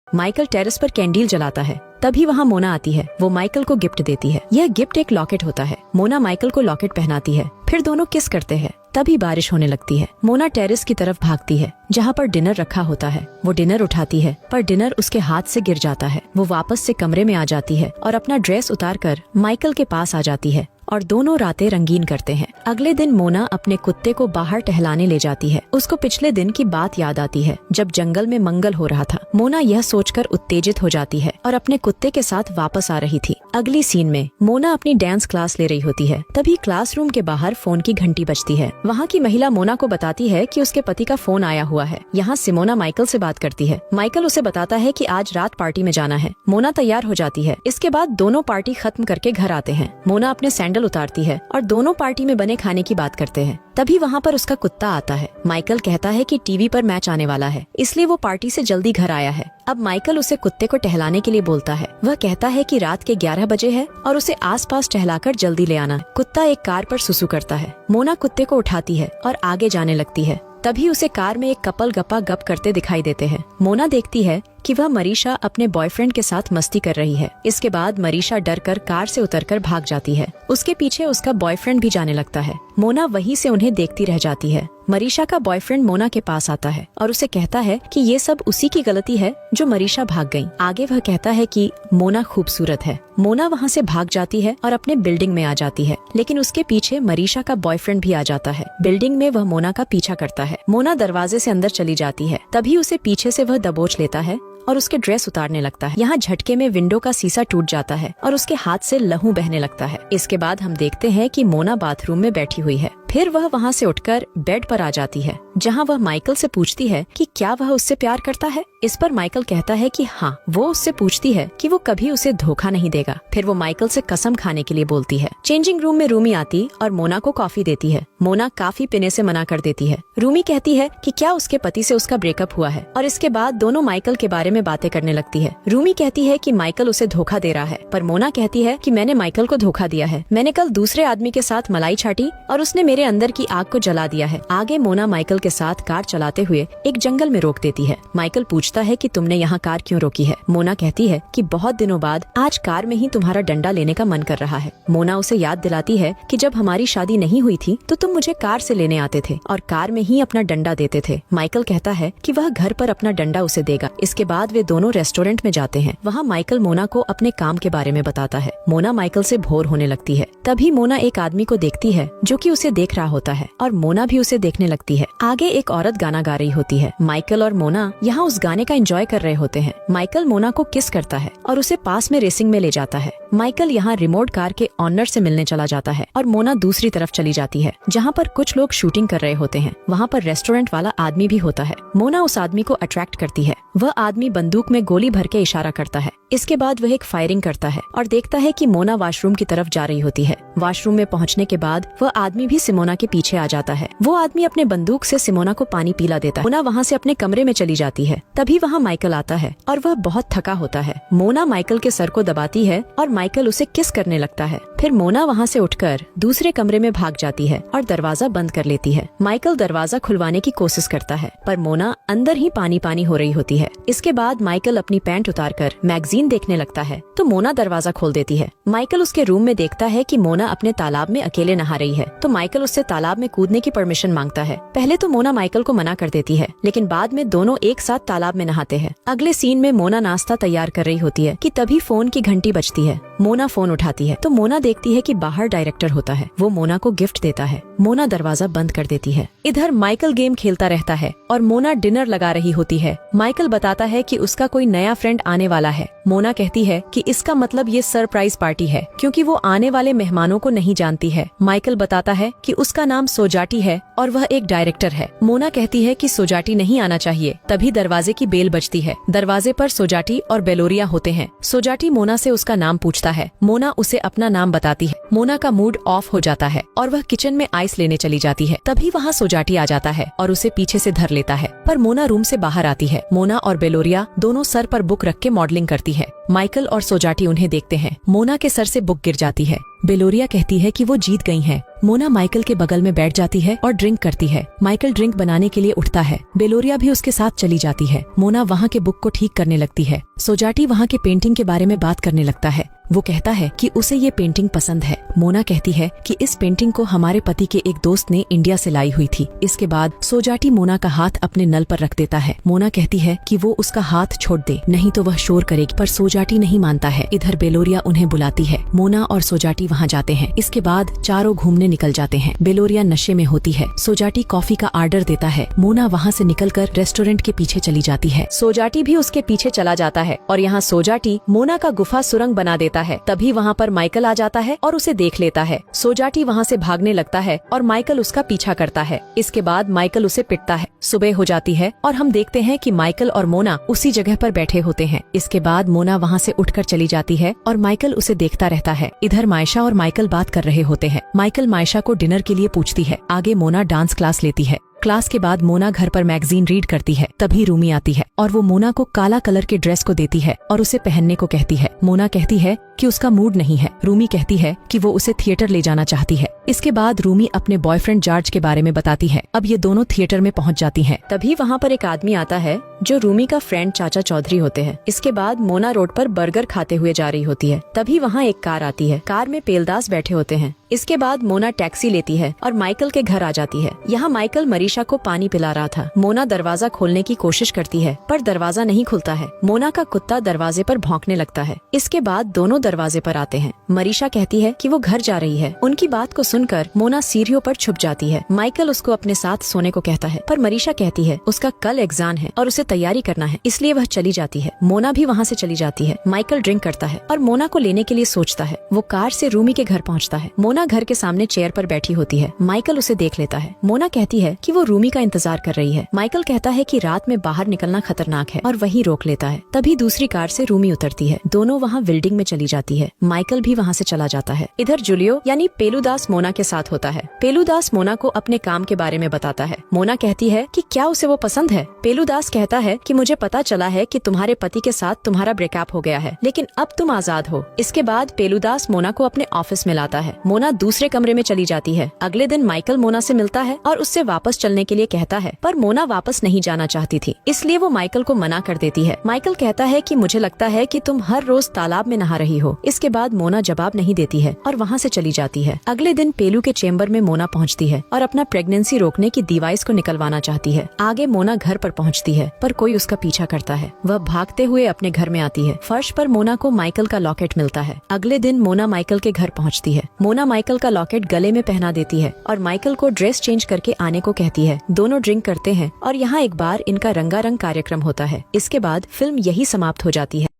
Michael terrace पर candle जलाता है। तभी वहाँ मोना आती है। वो माइकल को गिफ्ट देती है। यह गिफ्ट एक लॉकेट होता है। मोना माइकल को लॉकेट पहनाती है। फिर दोनों किस करते हैं। तभी बारिश होने लगती है। मोना टेरेस की तरफ भागती है जहाँ पर डिनर रखा होता है। वो डिनर उठाती है पर डिनर उसके हाथ से गिर जाता है। वो वापस से कमरे में आ जाती है और अपना ड्रेस उतार कर माइकल के पास आ जाती है और दोनों रातें रंगीन करते हैं। अगले दिन मोना अपने कुत्ते को बाहर टहलाने ले जाती है। उसको पिछले दिन की बात याद आती है जब जंगल में मंगल हो रहा था। मोना यह सोचकर उत्तेजित हो जाती है और अपने कुत्ते के साथ वापस आ रही थी। अगली सीन में मोना अपनी डांस क्लास ले रही होती है। तभी क्लासरूम के बाहर फोन की घंटी बजती है। वहाँ की महिला मोना को बताती है कि उसके पति का फोन आया हुआ है। यहाँ सिमोना माइकल से बात करती है। माइकल उसे बताता है कि आज रात पार्टी में जाना है। मोना तैयार हो जाती है। इसके बाद दोनों पार्टी खत्म करके घर आते हैं। मोना अपने सैंडल उतारती है और दोनों पार्टी में बने खाने की बात करते हैं। तभी वहाँ पर उसका कुत्ता आता है। माइकल कहता है कि टीवी पर मैच आने वाला है, इसलिए वो पार्टी से जल्दी घर आया है। अब माइकल उसे कुत्ते को टहलाने के लिए बोलता है। वह कहता है कि रात के 11 बजे है और उसे आसपास टहलाकर जल्दी ले आना। कुत्ता एक कार पर सुसु करता है। मोना कुत्ते को उठाती है और आगे जाने लगती है। तभी उसे कार में एक कपल गप्पा गप करते दिखाई देते हैं। मोना देखती है कि वह मरीशा अपने बॉयफ्रेंड के साथ मस्ती कर रही है। इसके बाद मरीशा डर कर कार से उतरकर भाग जाती है। उसके पीछे उसका बॉयफ्रेंड भी जाने लगता है। मोना वहीं से उन्हें देखती रह जाती है। मरीशा का बॉयफ्रेंड मोना के पास आता है और उसे कहता है कि ये सब उसी की गलती है जो मरीशा भाग गई। आगे वह कहता है कि मोना खूबसूरत है। मोना वहाँ से भाग जाती है और अपने बिल्डिंग में आ जाती है, लेकिन उसके पीछे मरीशा का बॉयफ्रेंड भी आ जाता है। बिल्डिंग में वह मोना का पीछा करता है। मोना दरवाजे से अंदर चली जाती है। तभी उसे पीछे से वह दबोच लेता है और उसके ड्रेस उतारने लगता है। यहाँ झटके में विंडो का शीशा टूट जाता है और उसके हाथ से लहू बहने लगता है। इसके बाद हम देखते हैं कि मोना बाथरूम में बैठी हुई है। फिर वह वहाँ से उठकर बेड पर आ जाती है, जहाँ वह माइकल से पूछती है कि क्या वह उससे प्यार करता है। इस पर माइकल कहता है कि हाँ। वो उससे पूछती है कि वो कभी उसे धोखा नहीं देगा। फिर वो माइकल से कसम खाने के लिए बोलती है। चेंजिंग रूम में रूमी आती और मोना को कॉफी देती है। मोना काफी पीने से मना कर देती है। रूमी कहती है कि क्या उसके पति से उसका ब्रेकअप हुआ है और इसके बाद दोनों माइकल के बारे में बातें करने लगती है। रूमी कहती है कि माइकल उसे धोखा दे रहा है, पर मोना कहती है कि मैंने माइकल को धोखा दिया है। मैंने कल दूसरे आदमी के साथ मलाई छाटी और उसने मेरे अंदर की आग को जला दिया है। आगे मोना माइकल के साथ कार चलाते हुए एक जंगल में रोक देती है। माइकल पूछता है कि तुमने यहाँ कार क्यों रोकी है। मोना कहती है कि बहुत दिनों बाद आज कार में ही तुम्हारा डंडा लेने का मन कर रहा है। मोना उसे याद दिलाती है कि जब हमारी शादी नहीं हुई थी तो तुम मुझे कार से लेने आते थे और कार में ही अपना डंडा देते थे। माइकल कहता है कि वह घर पर अपना डंडा उसे देगा। इसके बाद वे दोनों रेस्टोरेंट में जाते हैं। वहाँ माइकल मोना को अपने काम के बारे में बताता है। मोना माइकल से भोर होने लगती है। तभी मोना एक आदमी को देखती है जो कि उसे देख रहा होता है और मोना भी उसे देखने लगती है। आगे एक औरत गाना गा रही होती है। माइकल और मोना यहाँ उस गाने का एंजॉय कर रहे होते हैं। माइकल मोना को किस करता है और उसे पास में रेसिंग में ले जाता है। माइकल यहाँ रिमोट कार के ऑनर से मिलने चला जाता है और मोना दूसरी तरफ चली जाती है जहाँ पर कुछ लोग शूटिंग कर रहे होते हैं। वहाँ पर रेस्टोरेंट वाला आदमी भी होता है। मोना उस आदमी को अट्रैक्ट करती है। वह आदमी बंदूक में गोली भर के इशारा करता है। इसके बाद वह एक फायरिंग करता है और देखता है कि मोना वॉशरूम की तरफ जा रही होती है। वॉशरूम में पहुंचने के बाद वह आदमी भी सिमोना के पीछे आ जाता है। वो आदमी अपने बंदूक से सिमोना को पानी पिला देता है। मोना वहाँ से अपने कमरे में चली जाती है। तभी वहाँ माइकल आता है और वह बहुत थका होता है। मोना माइकल के सर को दबाती है और माइकल उसे किस करने लगता है। फिर मोना वहाँ से उठकर दूसरे कमरे में भाग जाती है और दरवाजा बंद कर लेती है। माइकल दरवाजा खुलवाने की कोशिश करता है पर मोना अंदर ही पानी पानी हो रही होती है। इसके बाद माइकल अपनी पैंट उतारकर मैगजीन देखने लगता है तो मोना दरवाजा खोल देती है। माइकल उसके रूम में देखता है कि मोना अपने तालाब में अकेले नहा रही है तो माइकल उससे तालाब में कूदने की परमिशन मांगता है। पहले तो मोना माइकल को मना कर देती है, लेकिन बाद में दोनों एक साथ तालाब में नहाते हैं। अगले सीन में मोना नाश्ता तैयार कर रही होती है कि तभी फोन की घंटी बजती है। मोना फोन उठाती है तो मोना देखती है कि बाहर डायरेक्टर होता है। वो मोना को गिफ्ट देता है। मोना दरवाजा बंद कर देती है। इधर माइकल गेम खेलता रहता है और मोना डिनर लगा रही होती है। माइकल बताता है कि उसका कोई नया फ्रेंड आने वाला है। मोना कहती है कि इसका मतलब ये सरप्राइज पार्टी है क्योंकि वो आने वाले मेहमानों को नहीं जानती है। माइकल बताता है कि उसका नाम सोजाटी है और वह एक डायरेक्टर है। मोना कहती है कि सोजाटी नहीं आना चाहिए। तभी दरवाजे की बेल बजती है। दरवाजे पर सोजाटी और बेलोरिया होते हैं। सोजाटी मोना से उसका नाम पूछता है। मोना उसे अपना नाम बताती है। मोना का मूड ऑफ हो जाता है और वह किचन में डिवाइस लेने चली जाती है। तभी वहाँ सोजाटी आ जाता है और उसे पीछे से धर लेता है, पर मोना रूम से बाहर आती है। मोना और बेलोरिया दोनों सर पर बुक रख के मॉडलिंग करती है। माइकल और सोजाटी उन्हें देखते हैं। मोना के सर से बुक गिर जाती है। बेलोरिया कहती है कि वो जीत गई हैं। मोना माइकल के बगल में बैठ जाती है और ड्रिंक करती है। माइकल ड्रिंक बनाने के लिए उठता है। बेलोरिया भी उसके साथ चली जाती है। मोना वहाँ के बुक को ठीक करने लगती है। सोजाटी वहाँ के पेंटिंग के बारे में बात करने लगता है। वो कहता है कि उसे ये पेंटिंग पसंद है। मोना कहती है कि इस पेंटिंग को हमारे पति के एक दोस्त ने इंडिया से लाई हुई थी। इसके बाद सोजाटी मोना का हाथ अपने नल पर रख देता है। मोना कहती है कि वो उसका हाथ छोड़ दे, नहीं तो वह शोर करेगी, पर सोजाटी नहीं मानता है। इधर बेलोरिया उन्हें बुलाती है। मोना और सोजाटी वहाँ जाते हैं। इसके बाद चारों घूमने निकल जाते हैं। बेलोरिया नशे में होती है। सोजाटी कॉफी का ऑर्डर देता है। मोना वहाँ से निकलकर रेस्टोरेंट के पीछे चली जाती है। सोजाटी भी उसके पीछे चला जाता है और यहाँ सोजाटी मोना का गुफा सुरंग बना देता है। तभी वहाँ पर माइकल आ जाता है और उसे देख लेता है। सोजाटी वहाँ से भागने लगता है और माइकल उसका पीछा करता है। इसके बाद माइकल उसे पिटता है। सुबह हो जाती है और हम देखते हैं कि माइकल और मोना उसी जगह पर बैठे होते हैं। इसके बाद मोना वहाँ से उठकर चली जाती है और माइकल उसे देखता रहता है। इधर मायशा और माइकल बात कर रहे होते हैं। माइकल मायशा को डिनर के लिए पूछती है। आगे मोना डांस क्लास लेती है। क्लास के बाद मोना घर पर मैगजीन रीड करती है। तभी रूमी आती है और वो मोना को काला कलर के ड्रेस को देती है और उसे पहनने को कहती है। मोना कहती है कि उसका मूड नहीं है। रूमी कहती है कि वो उसे थिएटर ले जाना चाहती है। इसके बाद रूमी अपने बॉयफ्रेंड जॉर्ज के बारे में बताती है। अब ये दोनों थिएटर में पहुंच जाती हैं। तभी वहाँ पर एक आदमी आता है जो रूमी का फ्रेंड चाचा चौधरी होते हैं। इसके बाद मोना रोड पर बर्गर खाते हुए जा रही होती है। तभी वहाँ एक कार आती है। कार में पेलदास बैठे होते हैं। इसके बाद मोना टैक्सी लेती है और माइकल के घर आ जाती है। यहाँ माइकल मरीशा को पानी पिला रहा था। मोना दरवाजा खोलने की कोशिश करती है पर दरवाजा नहीं खुलता है। मोना का कुत्ता दरवाजे पर भौंकने लगता है। इसके बाद दोनों दरवाजे पर आते हैं। मरीशा कहती है कि वो घर जा रही है। उनकी बात को सुनकर मोना सीढ़ियों पर छुप जाती है। माइकल उसको अपने साथ सोने को कहता है पर मरीशा कहती है उसका कल एग्जाम है और उसे तैयारी करना है, इसलिए वह चली जाती है। मोना भी वहाँ से चली जाती है। माइकल ड्रिंक करता है और मोना को लेने के लिए सोचता है। वो कार से रूमी के घर पहुँचता है। मोना घर के सामने चेयर पर बैठी होती है। माइकल उसे देख लेता है। मोना कहती है कि वो रूमी का इंतजार कर रही है। माइकल कहता है कि रात में बाहर निकलना खतरनाक है और वहीं रोक लेता है। तभी दूसरी कार से रूमी उतरती है। दोनों वहाँ बिल्डिंग में चली जाती है। माइकल भी वहाँ से चला जाता है। इधर जूलियो यानी पेलूदास मोना के साथ होता है। पेलूदास मोना को अपने काम के बारे में बताता है। मोना कहती है कि क्या उसे वो पसंद है। पेलूदास कहता है कि मुझे पता चला है कि तुम्हारे पति के साथ तुम्हारा ब्रेकअप हो गया है, लेकिन अब तुम आजाद हो। इसके बाद पेलूदास मोना को अपने ऑफिस में लाता है। मोना दूसरे कमरे में चली जाती है। अगले दिन माइकल मोना से मिलता है और उससे वापस चलने के लिए कहता है, पर मोना वापस नहीं जाना चाहती थी, इसलिए वो माइकल को मना कर देती है। माइकल कहता है कि मुझे लगता है कि तुम हर रोज तालाब में नहा रही हो। इसके बाद मोना जवाब नहीं देती है और वहाँ से चली जाती है। अगले दिन पेलू के चेम्बर में मोना पहुँचती है और अपना प्रेगनेंसी रोकने की डिवाइस को निकलवाना चाहती है। आगे मोना घर पर पहुँचती है पर कोई उसका पीछा करता है। वह भागते हुए अपने घर में आती है। फर्श पर मोना को माइकल का लॉकेट मिलता है। अगले दिन मोना माइकल के घर पहुँचती है। मोना माइकल का लॉकेट गले में पहना देती है और माइकल को ड्रेस चेंज करके आने को कहती है। दोनों ड्रिंक करते हैं और यहाँ एक बार इनका रंगारंग कार्यक्रम होता है। इसके बाद फिल्म यही समाप्त हो जाती है।